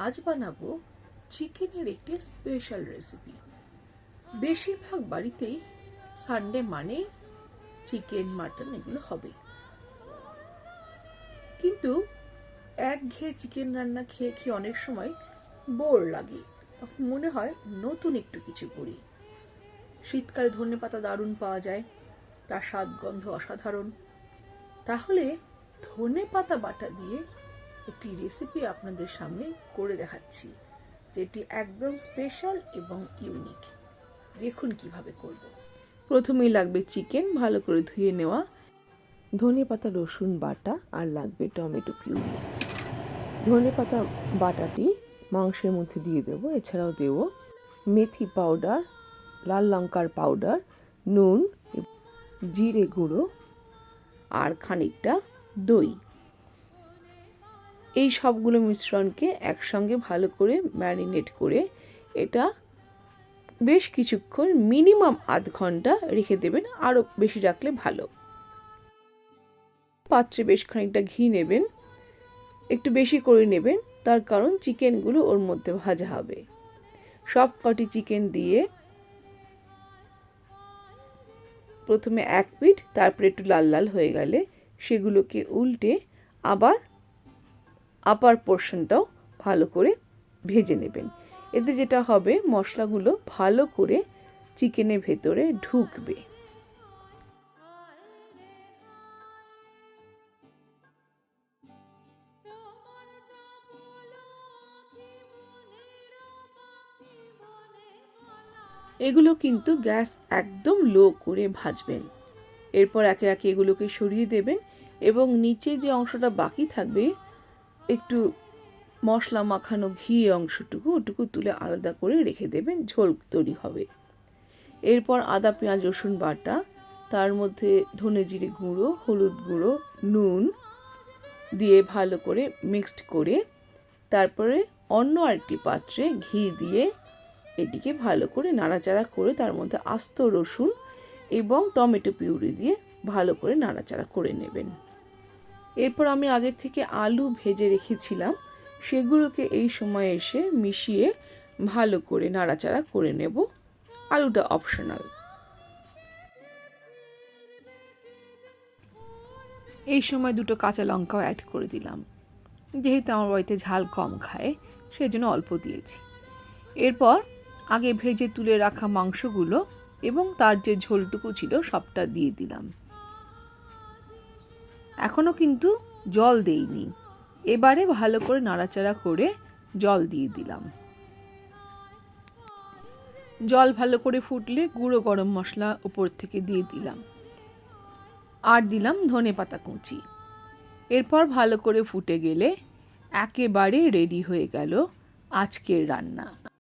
আজ বানাবো চিকেনের একটি স্পেশাল রেসিপি। বেশিরভাগ বাড়িতেই সানডে মানে চিকেন মাটন এগুলো হবে, কিন্তু একঘেয়ে চিকেন রান্না খেয়ে খেয়ে অনেক সময় বোর লাগে। মনে হয় নতুন একটু কিছু করি। শীতকালে ধনেপাতা দারুণ পাওয়া যায়, তার স্বাদ গন্ধ অসাধারণ। তাহলে ধনেপাতা বাটা দিয়ে একটি রেসিপি আপনাদের সামনে করে দেখাচ্ছি, যেটি একদম স্পেশাল এবং ইউনিক। দেখুন কিভাবে করব। প্রথমেই লাগবে চিকেন ভালো করে ধুয়ে নেওয়া, ধনেপাতা রসুন বাটা, আর লাগবে টমেটো পিউরি। ধনেপাতা বাটাটি মাংসের মধ্যে দিয়ে দেবো। এছাড়াও দেব মেথি পাউডার, লাল লঙ্কার পাউডার, নুন, জিরে গুঁড়ো আর খানিকটা দই। এই সবগুলো মিশ্রণকে একসঙ্গে ভালো করে ম্যারিনেট করে এটা বেশ কিছুক্ষণ, মিনিমাম আধ ঘন্টা রেখে দেবেন, আরও বেশি রাখলে ভালো। পাত্রে বেশ খানিকটা ঘি নেবেন, একটু বেশি করে নেবেন, তার কারণ চিকেনগুলো ওর মধ্যে ভাজা হবে। সব কটি চিকেন দিয়ে প্রথমে এক পিঠ, তারপরে একটু লাল লাল হয়ে গেলে সেগুলোকে উল্টে আবার আপার পোর্শনটাও ভালো করে ভেজে নেবেন। এতে যেটা হবে, মশলাগুলো ভালো করে চিকেনের ভেতরে ঢুকবে। এগুলো কিন্তু গ্যাস একদম লো করে ভাজবেন। এরপর একে একে এগুলোকে সরিয়ে দেবেন এবং নিচে যে অংশটা বাকি থাকবে, একটু মশলা মাখানো ঘি অংশটুকু, ওটুকু তুলে আলাদা করে রেখে দেবেন, ঝোল তৈরি হবে। এরপর আদা পেঁয়াজ রসুন বাটা, তার মধ্যে ধনে জিরে গুঁড়ো, হলুদ গুঁড়ো, নুন দিয়ে ভালো করে মিক্সড করে তারপরে অন্য আরেকটি পাত্রে ঘি দিয়ে এটিকে ভালো করে নাড়াচাড়া করে তার মধ্যে আস্ত রসুন এবং টমেটো পিউরি দিয়ে ভালো করে নাড়াচাড়া করে নেবেন। এরপর আমি আগের থেকে আলু ভেজে রেখেছিলাম, সেগুলোকে এই সময় এসে মিশিয়ে ভালো করে নাড়াচাড়া করে নেব। আলুটা অপশনাল। এই সময় দুটো কাঁচা লঙ্কাও অ্যাড করে দিলাম, যেহেতু আমার বাড়িতে ঝাল কম খায় সেই জন্য অল্প দিয়েছি। এরপর আগে ভেজে তুলে রাখা মাংসগুলো এবং তার যে ঝোলটুকু ছিল সবটা দিয়ে দিলাম। এখনও কিন্তু জল দেইনি। এবারে ভালো করে নাড়াচাড়া করে জল দিয়ে দিলাম। জল ভালো করে ফুটলে গুঁড়ো গরম মশলা উপর থেকে দিয়ে দিলাম, আর দিলাম ধনেপাতা কুচি। এরপর ভালো করে ফুটে গেলে একেবারে রেডি হয়ে গেল আজকের রান্না।